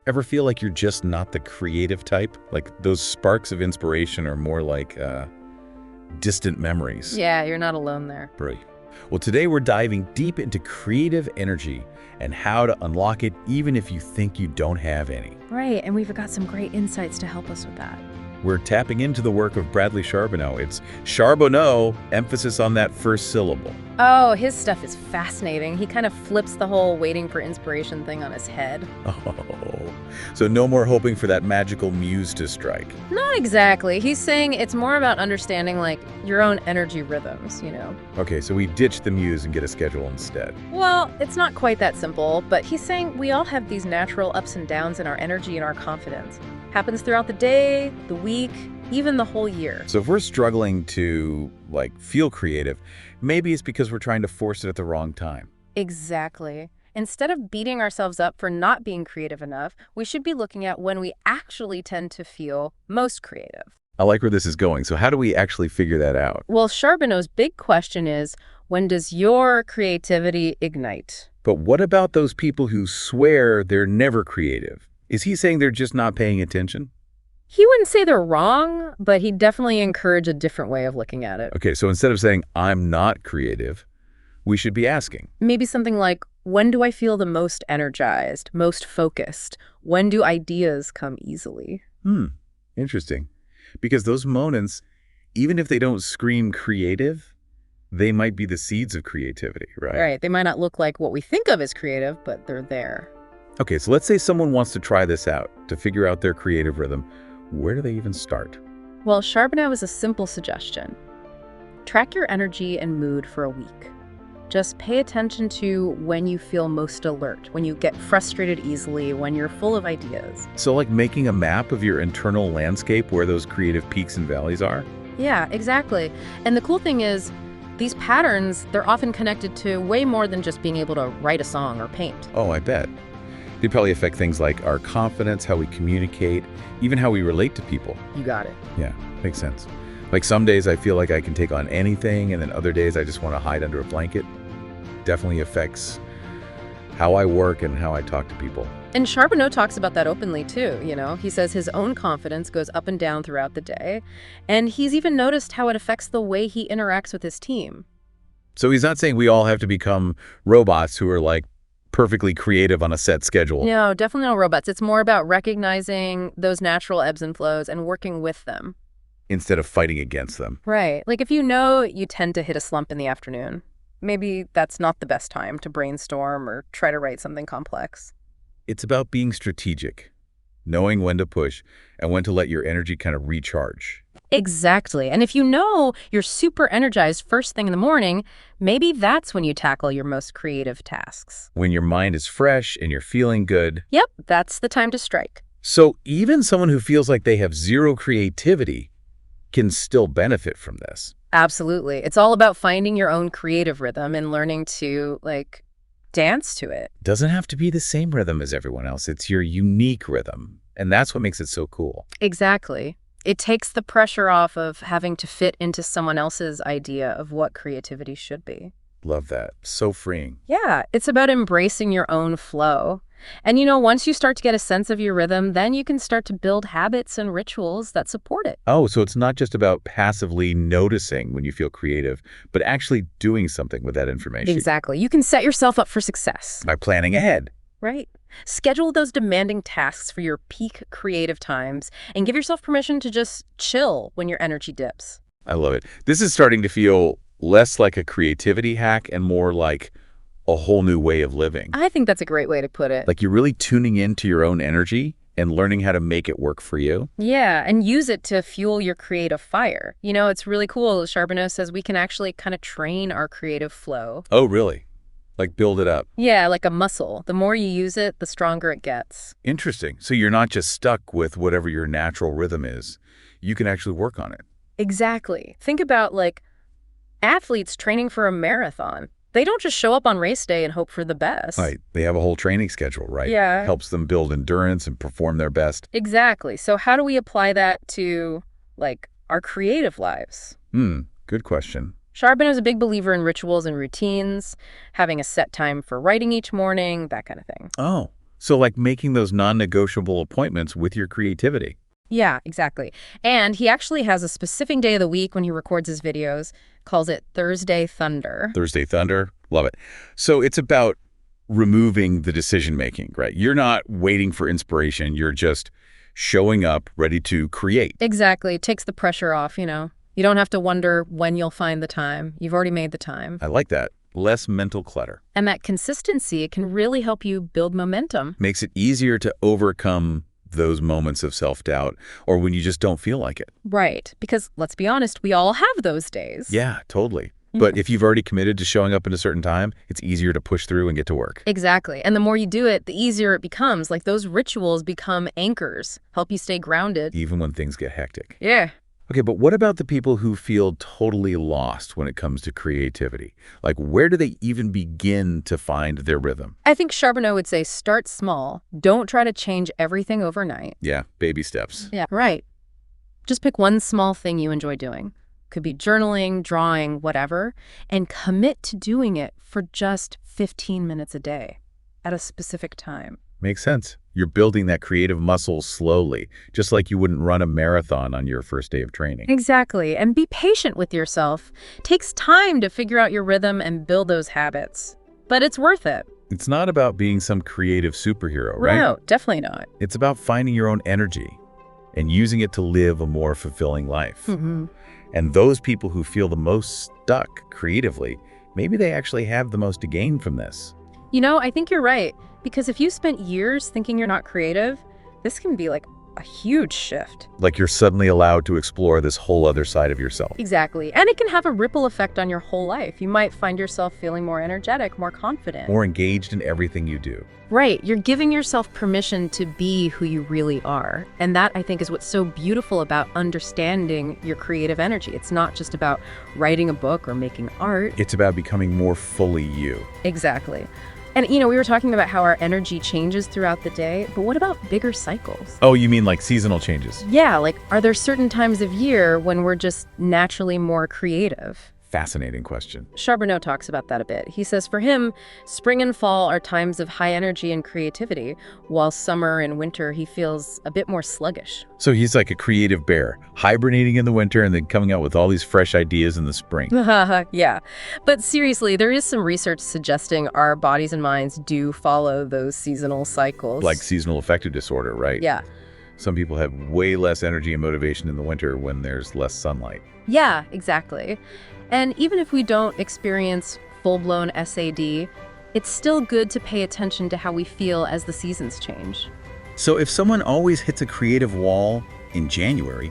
Ever feel like you're just not the creative type? Like those sparks of inspiration are more like distant memories. Yeah, you're not alone there. Right. Well, today we're diving deep into creative energy and how to unlock it even if you think you don't have any. Right, and we've got some great insights to help us with that. We're tapping into the work of Bradley Charbonneau. It's Charbonneau, emphasis on that first syllable. Oh, his stuff is fascinating. He kind of flips the whole waiting for inspiration thing on his head. Oh, so no more hoping for that magical muse to strike. Not exactly. He's saying it's more about understanding, like, your own energy rhythms, Okay, so we ditch the muse and get a schedule instead. Well, it's not quite that simple, but he's saying we all have these natural ups and downs in our energy and our confidence. Happens throughout the day, the week, even the whole year. So if we're struggling to, feel creative, maybe it's because we're trying to force it at the wrong time. Exactly. Instead of beating ourselves up for not being creative enough, we should be looking at when we actually tend to feel most creative. I like where this is going. So how do we actually figure that out? Well, Charbonneau's big question is, when does your creativity ignite? But what about those people who swear they're never creative? Is he saying they're just not paying attention? He wouldn't say they're wrong, but he'd definitely encourage a different way of looking at it. Okay, so instead of saying, I'm not creative, we should be asking. Maybe something like, when do I feel the most energized, most focused? When do ideas come easily? Interesting. Because those moments, even if they don't scream creative, they might be the seeds of creativity, right? Right. They might not look like what we think of as creative, but they're there. Okay, so let's say someone wants to try this out, to figure out their creative rhythm. Where do they even start? Well, Charbonneau is a simple suggestion. Track your energy and mood for a week. Just pay attention to when you feel most alert, when you get frustrated easily, when you're full of ideas. So like making a map of your internal landscape where those creative peaks and valleys are? Yeah, exactly. And the cool thing is, these patterns, they're often connected to way more than just being able to write a song or paint. Oh, I bet. They probably affect things like our confidence, how we communicate, even how we relate to people. You got it. Yeah, makes sense. Like some days I feel like I can take on anything, and then other days I just want to hide under a blanket. Definitely affects how I work and how I talk to people. And Charbonneau talks about that openly too, He says his own confidence goes up and down throughout the day, and he's even noticed how it affects the way he interacts with his team. So he's not saying we all have to become robots who are perfectly creative on a set schedule. No, definitely no robots. It's more about recognizing those natural ebbs and flows and working with them. Instead of fighting against them. Right. Like if you tend to hit a slump in the afternoon, maybe that's not the best time to brainstorm or try to write something complex. It's about being strategic, knowing when to push and when to let your energy kind of recharge. Exactly. And if you know you're super energized first thing in the morning, maybe that's when you tackle your most creative tasks. When your mind is fresh and you're feeling good. Yep, that's the time to strike. So even someone who feels like they have zero creativity can still benefit from this. Absolutely. It's all about finding your own creative rhythm and learning to, dance to it. Doesn't have to be the same rhythm as everyone else. It's your unique rhythm. And that's what makes it so cool. Exactly. It takes the pressure off of having to fit into someone else's idea of what creativity should be. Love that. So freeing. Yeah, it's about embracing your own flow. And once you start to get a sense of your rhythm, then you can start to build habits and rituals that support it. Oh, so it's not just about passively noticing when you feel creative, but actually doing something with that information. Exactly. You can set yourself up for success. By planning ahead. Right. Schedule those demanding tasks for your peak creative times and give yourself permission to just chill when your energy dips. I love it. This is starting to feel less like a creativity hack and more like a whole new way of living. I think that's a great way to put it. Like you're really tuning into your own energy and learning how to make it work for you. Yeah, and use it to fuel your creative fire. It's really cool. Charbonneau says we can actually kind of train our creative flow. Oh, really? Like build it up? Yeah, like a muscle. The more you use it, the stronger it gets. Interesting. So you're not just stuck with whatever your natural rhythm is. You can actually work on it. Exactly. Think about athletes training for a marathon. They don't just show up on race day and hope for the best. Right. They have a whole training schedule, right? Yeah. Helps them build endurance and perform their best. Exactly. So how do we apply that to, our creative lives? Good question. Charbonneau is a big believer in rituals and routines, having a set time for writing each morning, that kind of thing. Oh, So like making those non-negotiable appointments with your creativity. Yeah, exactly. And he actually has a specific day of the week when he records his videos, calls it Thursday Thunder. Thursday Thunder, love it. So it's about removing the decision-making, right? You're not waiting for inspiration. You're just showing up ready to create. Exactly. It takes the pressure off, you know. You don't have to wonder when you'll find the time. You've already made the time. I like that. Less mental clutter. And that consistency can really help you build momentum. Makes it easier to overcome those moments of self-doubt or when you just don't feel like it. Right. Because let's be honest, we all have those days. Yeah, totally. But if you've already committed to showing up at a certain time, it's easier to push through and get to work. Exactly. And the more you do it, the easier it becomes. Like those rituals become anchors, help you stay grounded. Even when things get hectic. Yeah. Okay, but what about the people who feel totally lost when it comes to creativity? Like, where do they even begin to find their rhythm? I think Charbonneau would say start small. Don't try to change everything overnight. Yeah, baby steps. Yeah, right. Just pick one small thing you enjoy doing. Could be journaling, drawing, whatever, and commit to doing it for just 15 minutes a day at a specific time. Makes sense. You're building that creative muscle slowly, just like you wouldn't run a marathon on your first day of training. Exactly. And be patient with yourself. It takes time to figure out your rhythm and build those habits. But it's worth it. It's not about being some creative superhero, right? No, definitely not. It's about finding your own energy and using it to live a more fulfilling life. And those people who feel the most stuck creatively, maybe they actually have the most to gain from this. You know, I think you're right. Because if you spent years thinking you're not creative, this can be like a huge shift. Like you're suddenly allowed to explore this whole other side of yourself. Exactly. And it can have a ripple effect on your whole life. You might find yourself feeling more energetic, more confident. More engaged in everything you do. Right. You're giving yourself permission to be who you really are. And that, I think, is what's so beautiful about understanding your creative energy. It's not just about writing a book or making art. It's about becoming more fully you. Exactly. And, you know, we were talking about how our energy changes throughout the day, but what about bigger cycles? Oh, you mean like seasonal changes? Yeah, like, are there certain times of year when we're just naturally more creative? Fascinating question. Charbonneau talks about that a bit. He says for him, spring and fall are times of high energy and creativity, while summer and winter he feels a bit more sluggish. So he's like a creative bear, hibernating in the winter and then coming out with all these fresh ideas in the spring. Yeah. But seriously, there is some research suggesting our bodies and minds do follow those seasonal cycles. Like seasonal affective disorder, right? Yeah. Some people have way less energy and motivation in the winter when there's less sunlight. Yeah, exactly. And even if we don't experience full-blown SAD, it's still good to pay attention to how we feel as the seasons change. So if someone always hits a creative wall in January,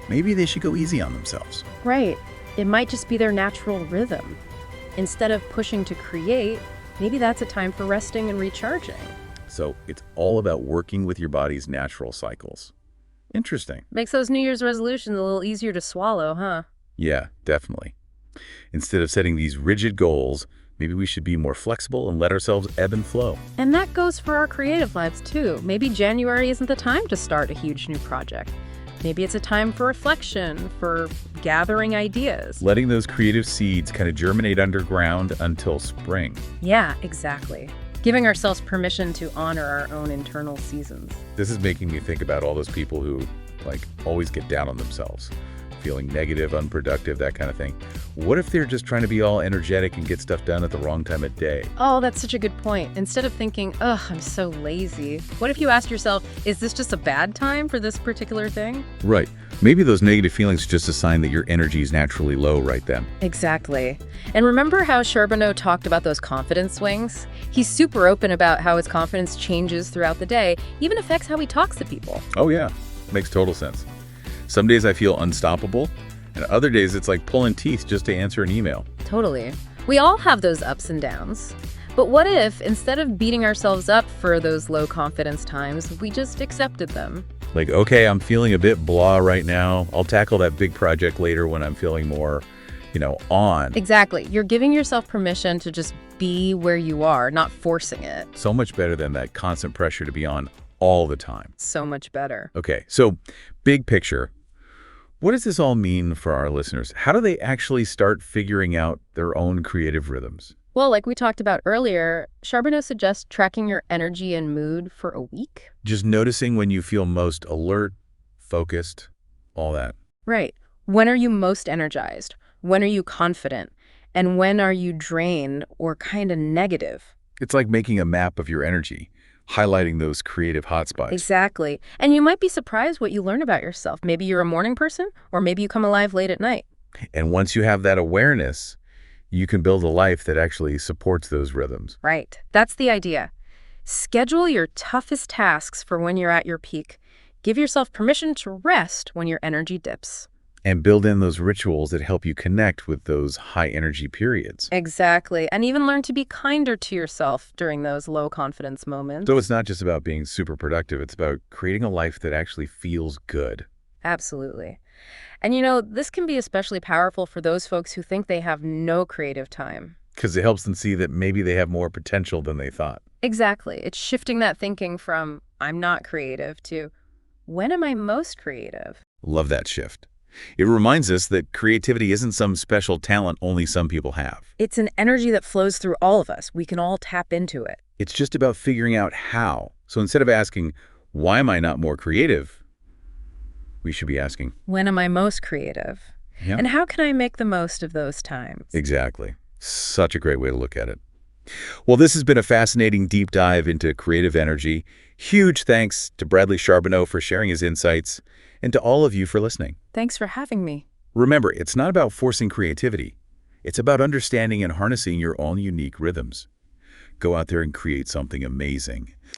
maybe they should go easy on themselves. Right. It might just be their natural rhythm. Instead of pushing to create, maybe that's a time for resting and recharging. So it's all about working with your body's natural cycles. Interesting. Makes those New Year's resolutions a little easier to swallow, huh? Yeah, definitely. Instead of setting these rigid goals, maybe we should be more flexible and let ourselves ebb and flow. And that goes for our creative lives, too. Maybe January isn't the time to start a huge new project. Maybe it's a time for reflection, for gathering ideas. Letting those creative seeds kind of germinate underground until spring. Yeah, exactly. Giving ourselves permission to honor our own internal seasons. This is making me think about all those people who, like, always get down on themselves. Feeling negative, unproductive, that kind of thing. What if they're just trying to be all energetic and get stuff done at the wrong time of day? Oh, that's such a good point. Instead of thinking, ugh, I'm so lazy, what if you ask yourself, is this just a bad time for this particular thing? Right. Maybe those negative feelings are just a sign that your energy is naturally low right then. Exactly. And remember how Charbonneau talked about those confidence swings? He's super open about how his confidence changes throughout the day, even affects how he talks to people. Oh yeah, makes total sense. Some days I feel unstoppable, and other days it's like pulling teeth just to answer an email. Totally. We all have those ups and downs. But what if, instead of beating ourselves up for those low confidence times, we just accepted them? Like, okay, I'm feeling a bit blah right now. I'll tackle that big project later when I'm feeling more, on. Exactly. You're giving yourself permission to just be where you are, not forcing it. So much better than that constant pressure to be on all the time. So much better. Okay, so big picture. What does this all mean for our listeners? How do they actually start figuring out their own creative rhythms? Well, like we talked about earlier, Charbonneau suggests tracking your energy and mood for a week. Just noticing when you feel most alert, focused, all that. Right. When are you most energized? When are you confident? And when are you drained or kind of negative? It's like making a map of your energy, highlighting those creative hotspots. Exactly. And you might be surprised what you learn about yourself. Maybe you're a morning person, or maybe you come alive late at night. And once you have that awareness, you can build a life that actually supports those rhythms. Right. That's the idea. Schedule your toughest tasks for when you're at your peak. Give yourself permission to rest when your energy dips. And build in those rituals that help you connect with those high energy periods. Exactly. And even learn to be kinder to yourself during those low confidence moments. So it's not just about being super productive, it's about creating a life that actually feels good. Absolutely. And this can be especially powerful for those folks who think they have no creative time. Because it helps them see that maybe they have more potential than they thought. Exactly. It's shifting that thinking from, I'm not creative, to, when am I most creative? Love that shift. It reminds us that creativity isn't some special talent only some people have. It's an energy that flows through all of us. We can all tap into it. It's just about figuring out how. So instead of asking, why am I not more creative? We should be asking, when am I most creative? yeah. And how can I make the most of those times? Exactly. Such a great way to look at it. Well, this has been a fascinating deep dive into creative energy. Huge thanks to Bradley Charbonneau for sharing his insights, and to all of you for listening. Thanks for having me. Remember, it's not about forcing creativity. It's about understanding and harnessing your own unique rhythms. Go out there and create something amazing.